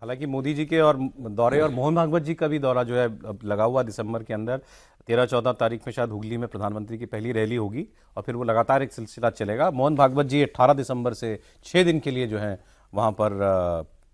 हालांकि मोदी जी के और दौरे और मोहन भागवत जी का भी दौरा जो है अब लगा हुआ दिसंबर के अंदर 13-14 तारीख में शायद हुगली में प्रधानमंत्री की पहली रैली होगी और फिर वो लगातार एक सिलसिला चलेगा। मोहन भागवत जी 18 दिसंबर से 6 दिन के लिए जो है वहाँ पर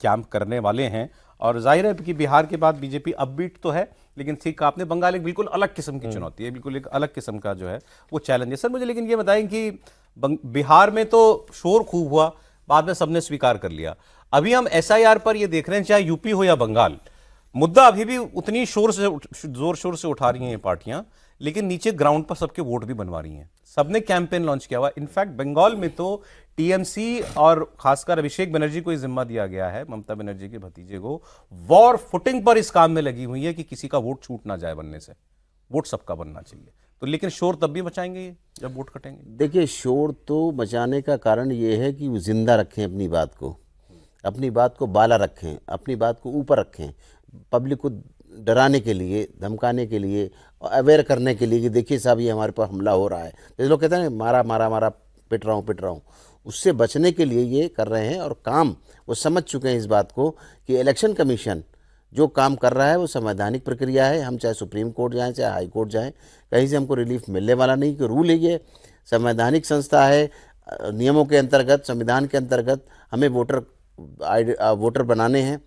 कैंप करने वाले हैं। और जाहिर है कि बिहार के बाद बीजेपी अपबीट तो है, लेकिन ठीक आपने, बंगाल एक बिल्कुल अलग किस्म की चुनौती है, बिल्कुल एक अलग किस्म का जो है वो चैलेंज है। सर मुझे लेकिन ये बताएं कि बिहार में तो शोर खूब हुआ, बाद में सबने स्वीकार कर लिया। अभी हम एसआईआर पर ये देख रहे हैं, चाहे यूपी हो या बंगाल, मुद्दा अभी भी उतनी जोर शोर से उठा रही हैं ये पार्टियां, लेकिन नीचे ग्राउंड पर सबके वोट भी बनवा रही हैं। सबने कैंपेन लॉन्च किया हुआ। इनफैक्ट बंगाल में तो टीएमसी और खासकर अभिषेक बनर्जी को जिम्मा दिया गया है, ममता बनर्जी के भतीजे को, वॉर फुटिंग पर इस काम में लगी हुई है कि किसी का वोट छूट ना जाए बनने से। वोट सबका बनना चाहिए। तो लेकिन शोर तब भी मचाएंगे ये जब वोट कटेंगे। देखिए, शोर तो मचाने का कारण ये है कि वो जिंदा रखें अपनी बात को बाला रखें, अपनी बात को ऊपर रखें, पब्लिक को डराने के लिए, धमकाने के लिए, अवेयर करने के लिए कि देखिए साहब ये हमारे पर हमला हो रहा है। जैसे लोग कहते हैं मारा मारा मारा, पिट रहा हूँ, उससे बचने के लिए ये कर रहे हैं। और काम वो समझ चुके हैं इस बात को कि इलेक्शन कमीशन जो काम कर रहा है वो संवैधानिक प्रक्रिया है। हम चाहे सुप्रीम कोर्ट जाएं, चाहे हाई कोर्ट जाएं, कहीं से हमको रिलीफ मिलने वाला नहीं। कि रूल है, ये संवैधानिक संस्था है, नियमों के अंतर्गत, संविधान के अंतर्गत हमें वोटर बनाने हैं।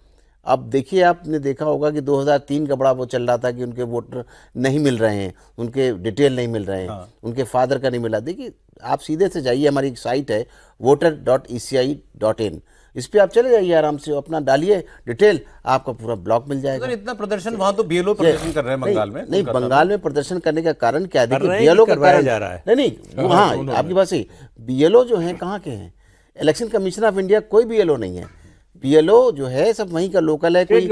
अब देखिए, आपने देखा होगा कि 2003 का बड़ा वो चल रहा था कि उनके वोटर नहीं मिल रहे हैं, उनके डिटेल नहीं मिल रहे हैं, उनके फादर का नहीं मिला। देखिए, आप सीधे से जाइए, हमारी एक साइट है voter.eci.in, इस पे आप चले जाइए, आराम से अपना डालिए डिटेल, आपका पूरा ब्लॉक मिल जाएगा। तो इतना प्रदर्शन वहां तो बीएलओ प्रदर्शन कर रहे हैं बंगाल में। नहीं, बंगाल में प्रदर्शन करने का कारण क्या है? देखिए, बीएलओ का कारण जा रहा है। नहीं, हाँ आपकी बात सही। बीएलओ जो है कहाँ के हैं? इलेक्शन कमीशन ऑफ इंडिया कोई बीएलओ नहीं है। बीएलओ जो है सब वहीं का लोकल है, कोई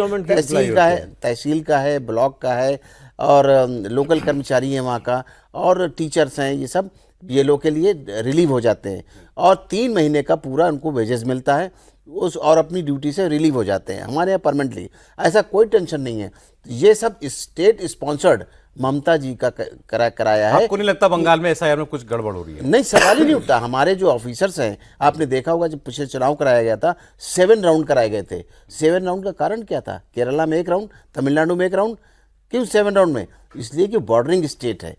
तहसील का है, ब्लॉक का है, और लोकल कर्मचारी है वहाँ का, और टीचर्स हैं। ये सब बीएलओ के लिए रिलीव हो जाते हैं और 3 महीने का पूरा उनको वेजेस मिलता है उस, और अपनी ड्यूटी से रिलीव हो जाते हैं। हमारे यहाँ परमानेंटली ऐसा कोई टेंशन नहीं है। ये सब स्टेट स्पॉन्सर्ड ममता जी का कराया है। आपको नहीं लगता बंगाल में एसआईआर में कुछ गड़बड़ हो रही है? नहीं, सवाल ही नहीं उठता। हमारे जो ऑफिसर्स हैं, आपने देखा होगा जब पिछले चुनाव कराया गया था, 7 राउंड कराए गए थे। 7 राउंड का कारण क्या था? केरला में 1 राउंड, तमिलनाडु में 1 राउंड। क्यों 7 राउंड में? इसलिए कि बॉर्डरिंग स्टेट है,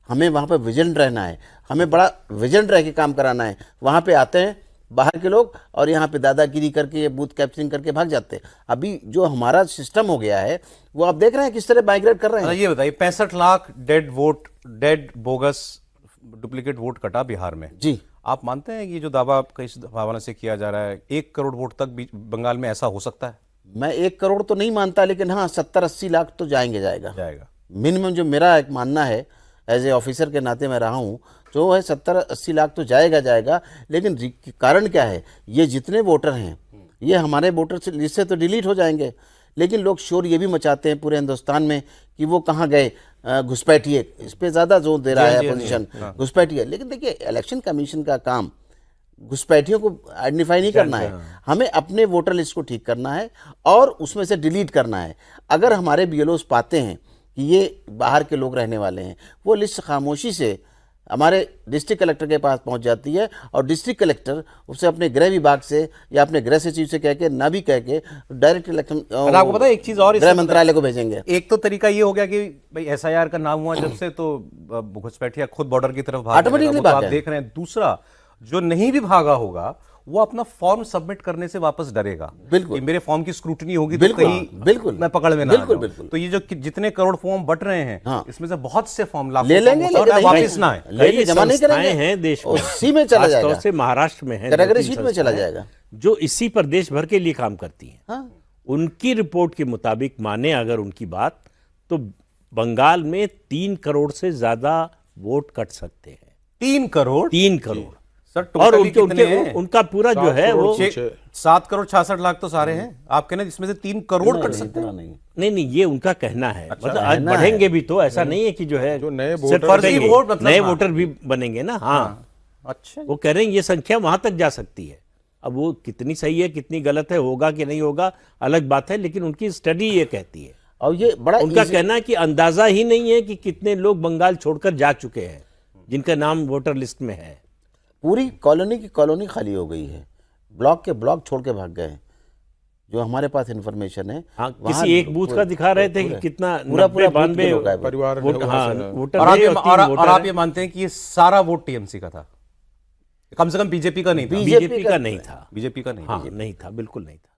हमें वहाँ पर विजिलेंट रहना है, हमें बड़ा विजिलेंट रह के काम कराना है। वहाँ पे आते हैं बाहर के लोग और यहाँ पे दादागिरी करके, बूथ कैप्चरिंग करके भाग जाते हैं। अभी जो हमारा सिस्टम हो गया है वो आप देख रहे हैं किस तरह माइग्रेट कर रहे हैं। ये बताइए, 65 lakh dead bogus duplicate vote कटा बिहार में जी। आप मानते हैं ये जो दावा कई भावना से किया जा रहा है 1 करोड़ वोट तक भी बंगाल में ऐसा हो सकता है? मैं 1 करोड़ तो नहीं मानता, लेकिन हाँ 70-80 लाख तो जाएगा। मिनिमम जो मेरा एक मानना है, एज ए ऑफिसर के नाते मैं रहा हूँ, जो है 70-80 लाख तो जाएगा। लेकिन कारण क्या है? ये जितने वोटर हैं ये हमारे वोटर लिस्ट से तो डिलीट हो जाएंगे, लेकिन लोग शोर ये भी मचाते हैं पूरे हिंदुस्तान में कि वो कहाँ गए, घुसपैठिए। इस पर ज़्यादा जोर दे रहा है अपोजिशन, घुसपैठिए। लेकिन देखिए, इलेक्शन कमीशन का काम घुसपैठियों को आइडेंटिफाई नहीं करना है, हमें अपने वोटर लिस्ट को ठीक करना है और उसमें से डिलीट करना है। अगर हमारे बीएलओस पाते हैं कि ये बाहर के लोग रहने वाले हैं, वो लिस्ट खामोशी से हमारे डिस्ट्रिक्ट कलेक्टर के पास पहुंच जाती है और डिस्ट्रिक्ट कलेक्टर उसे अपने गृह विभाग से या अपने गृह सचिव से कह के, ना भी कह के, डायरेक्ट इलेक्शन, आपको पता है एक चीज और, गृह मंत्रालय को भेजेंगे। एक तो तरीका ये हो गया कि भाई एसआईआर का नाम हुआ जब से तो घुसपैठिया खुद बॉर्डर की तरफ भाग, आप देख रहे हैं। दूसरा, जो नहीं भी भागा होगा वो अपना फॉर्म सबमिट करने से वापस डरेगा। बिल्कुल, मेरे फॉर्म की स्क्रूटनी होगी तो कहीं बिल्कुल मैं पकड़ में ना बिल्कुल। तो ये जो जितने करोड़ फॉर्म बट रहे हैं, इसमें से बहुत से फॉर्म ले लेंगे, वापस ना है, लेके जमा नहीं करेंगे हैं देश में, उसी में चला जाएगा। खासतौर से महाराष्ट्र में है, कैटेगरी शीट में चला जाएगा, जो इसी पर देश भर के लिए काम करती हैं। हाँ। उनकी रिपोर्ट के मुताबिक माने अगर उनकी बात, तो बंगाल में 3 करोड़ से ज्यादा वोट कट सकते हैं। 3 करोड़? 3 करोड़। और उनका पूरा जो है वो 7 करोड़ 66 लाख तो सारे हैं। आप कहने जिसमें से 3 करोड़ कट सकते हैं? नहीं, ये उनका कहना है। मतलब आज बढ़ेंगे भी तो ऐसा नहीं है कि जो है नए वोटर भी बनेंगे ना। हाँ, अच्छा, वो कह रहे हैं ये संख्या वहां तक जा सकती है। अब वो कितनी सही है कितनी गलत है, होगा कि नहीं होगा अलग बात है, लेकिन उनकी स्टडी ये कहती है। और ये बड़ा उनका कहना है कि अंदाजा ही नहीं है कि कितने लोग बंगाल छोड़कर जा चुके हैं जिनका नाम वोटर लिस्ट में है। पूरी कॉलोनी की कॉलोनी खाली हो गई है, ब्लॉक के ब्लॉक छोड़ के भाग गए हैं। जो हमारे पास इन्फॉर्मेशन है। हाँ, वहाँ किसी एक बूथ का दिखा रहे थे कि कितना पूरा 92 लोग आए। परिवार वोट, है, हाँ, वहाँ से- वोटर और आप है ये और 3 और वोटर आप हैं। ये मानते हैं कि ये सारा वोट टीएमसी का था, कम से कम बीजेपी का नहीं था। बीजेपी का नहीं था। बीजेपी का नहीं था। हाँ, नहीं था, बिल्कुल नहीं था।